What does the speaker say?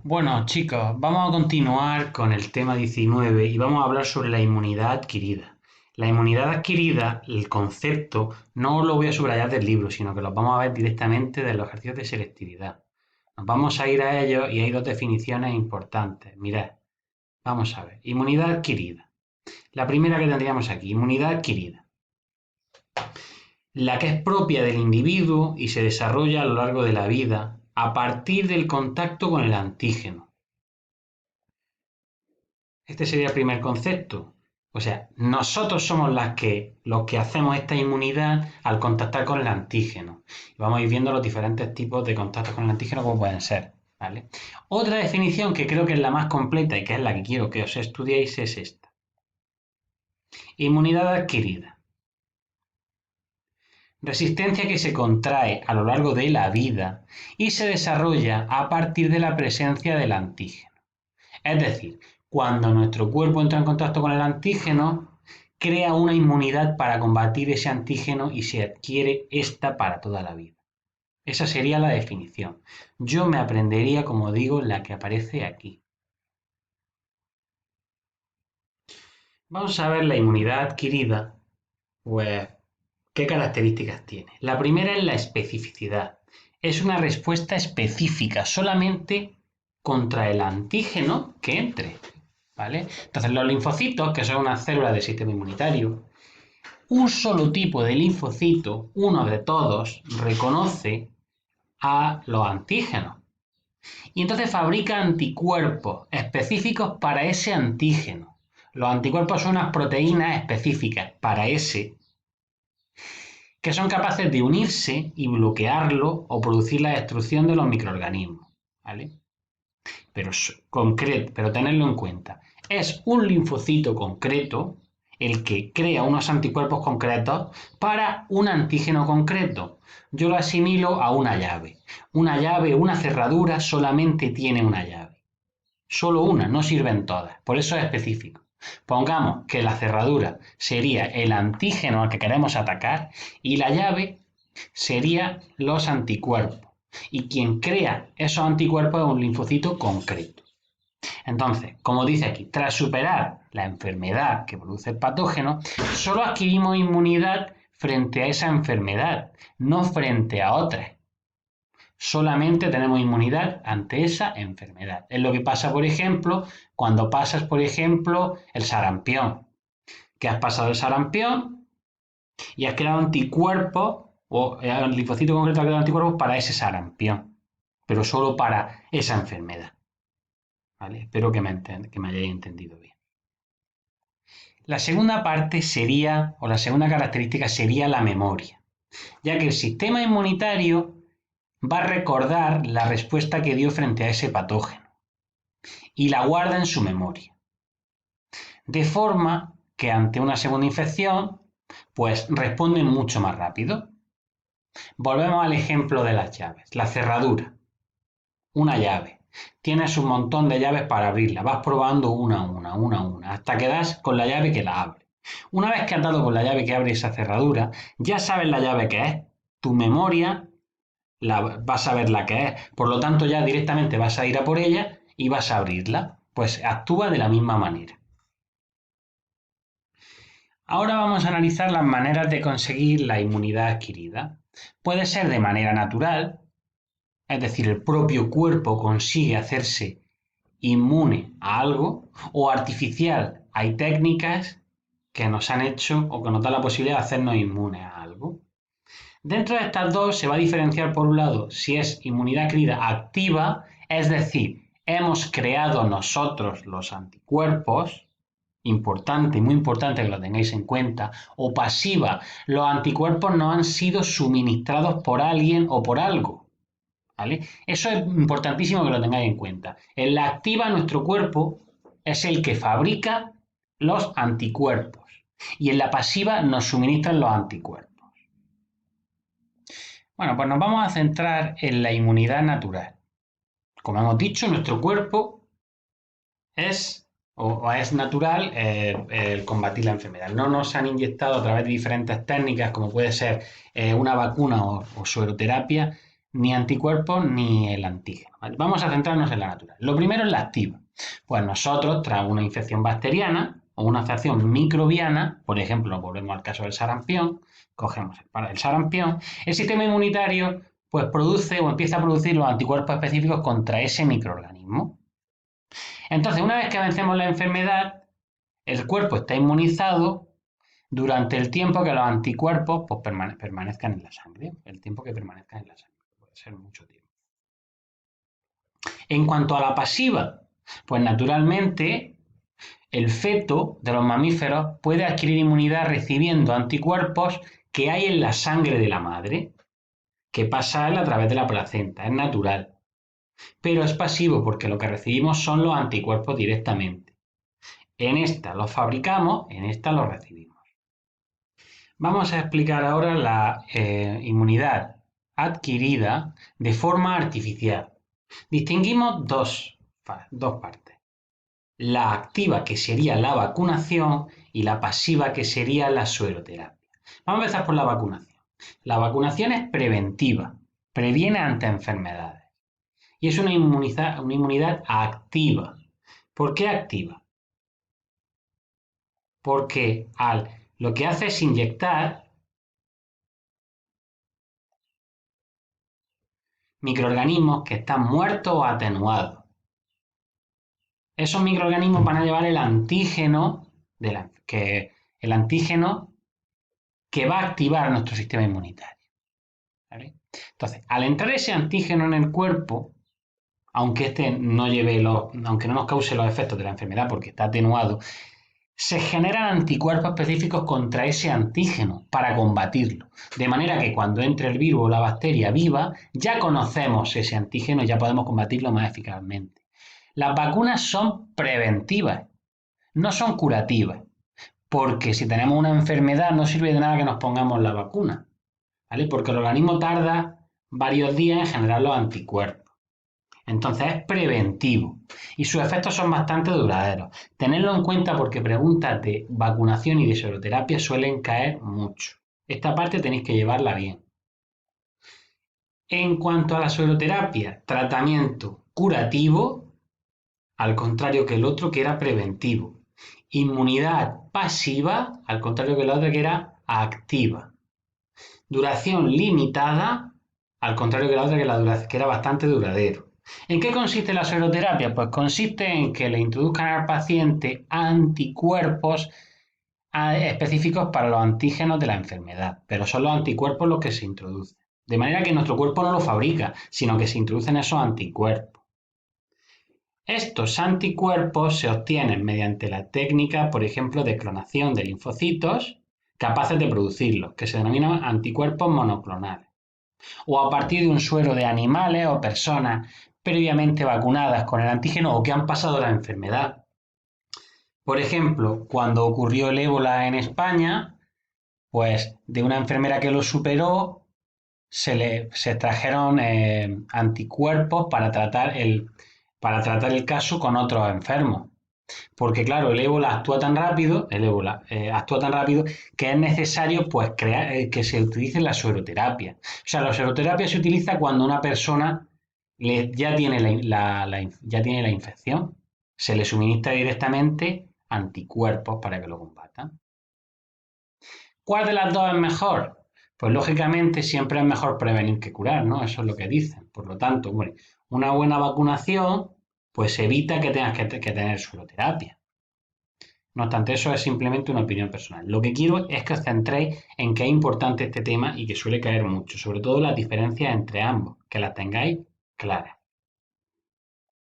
Bueno, chicos, vamos a continuar con el tema 19 y vamos a hablar sobre la inmunidad adquirida. La inmunidad adquirida, el concepto, no lo voy a subrayar del libro, sino que lo vamos a ver directamente de los ejercicios de selectividad. Nos vamos a ir a ellos y hay dos definiciones importantes. Mirad, vamos a ver. Inmunidad adquirida. La primera que tendríamos aquí, inmunidad adquirida. La que es propia del individuo y se desarrolla a lo largo de la vida a partir del contacto con el antígeno. Este sería el primer concepto. O sea, nosotros somos los que hacemos esta inmunidad al contactar con el antígeno. Y vamos a ir viendo los diferentes tipos de contactos con el antígeno como pueden ser. ¿Vale? Otra definición que creo que es la más completa y que es la que quiero que os estudiéis es esta. Inmunidad adquirida. Resistencia que se contrae a lo largo de la vida y se desarrolla a partir de la presencia del antígeno. Es decir, cuando nuestro cuerpo entra en contacto con el antígeno, crea una inmunidad para combatir ese antígeno y se adquiere esta para toda la vida. Esa sería la definición. Yo me aprendería, como digo, la que aparece aquí. Vamos a ver la inmunidad adquirida, pues, ¿qué características tiene? La primera es la especificidad. Es una respuesta específica solamente contra el antígeno que entre. ¿Vale? Entonces, los linfocitos, que son unas células del sistema inmunitario, un solo tipo de linfocito, uno de todos, reconoce a los antígenos. Y entonces fabrica anticuerpos específicos para ese antígeno. Los anticuerpos son unas proteínas específicas para ese, que son capaces de unirse y bloquearlo o producir la destrucción de los microorganismos. ¿Vale? Pero tenerlo en cuenta. Es un linfocito concreto el que crea unos anticuerpos concretos para un antígeno concreto. Yo lo asimilo a una llave. Una llave, una cerradura solamente tiene una llave. Solo una, no sirven todas. Por eso es específico. Pongamos que la cerradura sería el antígeno al que queremos atacar y la llave sería los anticuerpos. Y quien crea esos anticuerpos es un linfocito concreto. Entonces, como dice aquí, tras superar la enfermedad que produce el patógeno, solo adquirimos inmunidad frente a esa enfermedad, no frente a otras. Solamente tenemos inmunidad ante esa enfermedad. Es lo que pasa, por ejemplo, cuando pasas, por ejemplo, el sarampión. Que has pasado el sarampión y has creado anticuerpos, o el linfocito concreto ha creado anticuerpos para ese sarampión, pero solo para esa enfermedad. ¿Vale? Espero que me hayáis entendido bien. La segunda parte sería, o la segunda característica sería la memoria, ya que el sistema inmunitario va a recordar la respuesta que dio frente a ese patógeno y la guarda en su memoria. De forma que ante una segunda infección, pues responden mucho más rápido. Volvemos al ejemplo de las llaves. La cerradura. Una llave. Tienes un montón de llaves para abrirla. Vas probando una a una, hasta que das con la llave que la abre. Una vez que has dado con la llave que abre esa cerradura, ya sabes la llave que es. Tu memoria vas a ver la que es. Por lo tanto, ya directamente vas a ir a por ella y vas a abrirla. Pues actúa de la misma manera. Ahora vamos a analizar las maneras de conseguir la inmunidad adquirida. Puede ser de manera natural, es decir, el propio cuerpo consigue hacerse inmune a algo, o artificial. Hay técnicas que nos han hecho o que nos dan la posibilidad de hacernos inmunes a algo. Dentro de estas dos se va a diferenciar, por un lado, si es inmunidad adquirida activa, es decir, hemos creado nosotros los anticuerpos, importante, muy importante que lo tengáis en cuenta, o pasiva, los anticuerpos no han sido suministrados por alguien o por algo. ¿Vale? Eso es importantísimo que lo tengáis en cuenta. En la activa, nuestro cuerpo es el que fabrica los anticuerpos y en la pasiva nos suministran los anticuerpos. Bueno, pues nos vamos a centrar en la inmunidad natural. Como hemos dicho, nuestro cuerpo es es natural el combatir la enfermedad. No nos han inyectado a través de diferentes técnicas, como puede ser una vacuna o sueroterapia, ni anticuerpos ni el antígeno. ¿Vale? Vamos a centrarnos en la natural. Lo primero es la activa. Pues nosotros, tras una infección bacteriana o una infección microbiana, por ejemplo, volvemos al caso del sarampión, cogemos el sarampión, el sistema inmunitario pues produce o empieza a producir los anticuerpos específicos contra ese microorganismo. Entonces, una vez que vencemos la enfermedad, el cuerpo está inmunizado durante el tiempo que los anticuerpos pues, permanezcan en la sangre, el tiempo que permanezcan en la sangre, puede ser mucho tiempo. En cuanto a la pasiva, pues naturalmente el feto de los mamíferos puede adquirir inmunidad recibiendo anticuerpos que hay en la sangre de la madre, que pasa a través de la placenta, es natural. Pero es pasivo porque lo que recibimos son los anticuerpos directamente. En esta los fabricamos, en esta los recibimos. Vamos a explicar ahora la inmunidad adquirida de forma artificial. Distinguimos dos partes. La activa, que sería la vacunación, y la pasiva, que sería la sueroterapia. Vamos a empezar por la vacunación. La vacunación es preventiva, previene ante enfermedades. Y es una inmunidad activa. ¿Por qué activa? Porque lo que hace es inyectar microorganismos que están muertos o atenuados. Esos microorganismos van a llevar el antígeno que va a activar nuestro sistema inmunitario. ¿Vale? Entonces, al entrar ese antígeno en el cuerpo, aunque aunque no nos cause los efectos de la enfermedad porque está atenuado, se generan anticuerpos específicos contra ese antígeno para combatirlo. De manera que cuando entre el virus o la bacteria viva, ya conocemos ese antígeno y ya podemos combatirlo más eficazmente. Las vacunas son preventivas, no son curativas, porque si tenemos una enfermedad no sirve de nada que nos pongamos la vacuna, ¿vale? Porque el organismo tarda varios días en generar los anticuerpos. Entonces es preventivo y sus efectos son bastante duraderos. Tenedlo en cuenta porque preguntas de vacunación y de seroterapia suelen caer mucho. Esta parte tenéis que llevarla bien. En cuanto a la seroterapia, tratamiento curativo, al contrario que el otro que era preventivo. Inmunidad pasiva, al contrario que la otra que era activa. Duración limitada, al contrario que la otra que era bastante duradero. ¿En qué consiste la seroterapia? Pues consiste en que le introduzcan al paciente anticuerpos específicos para los antígenos de la enfermedad, pero son los anticuerpos los que se introducen. De manera que nuestro cuerpo no lo fabrica, sino que se introducen esos anticuerpos. Estos anticuerpos se obtienen mediante la técnica, por ejemplo, de clonación de linfocitos capaces de producirlos, que se denominan anticuerpos monoclonales, o a partir de un suero de animales o personas previamente vacunadas con el antígeno o que han pasado la enfermedad. Por ejemplo, cuando ocurrió el ébola en España, pues de una enfermera que lo superó, se extrajeron anticuerpos para tratar el caso con otros enfermos. Porque claro, el ébola actúa tan rápido que es necesario pues que se utilice la sueroterapia. O sea, la sueroterapia se utiliza cuando una persona ya tiene la infección. Se le suministra directamente anticuerpos para que lo combatan. ¿Cuál de las dos es mejor? Pues lógicamente siempre es mejor prevenir que curar, ¿no? Eso es lo que dicen. Por lo tanto, bueno, una buena vacunación pues evita que tengas que tener sueroterapia. No obstante, eso es simplemente una opinión personal. Lo que quiero es que os centréis en que es importante este tema y que suele caer mucho, sobre todo las diferencias entre ambos, que las tengáis claras.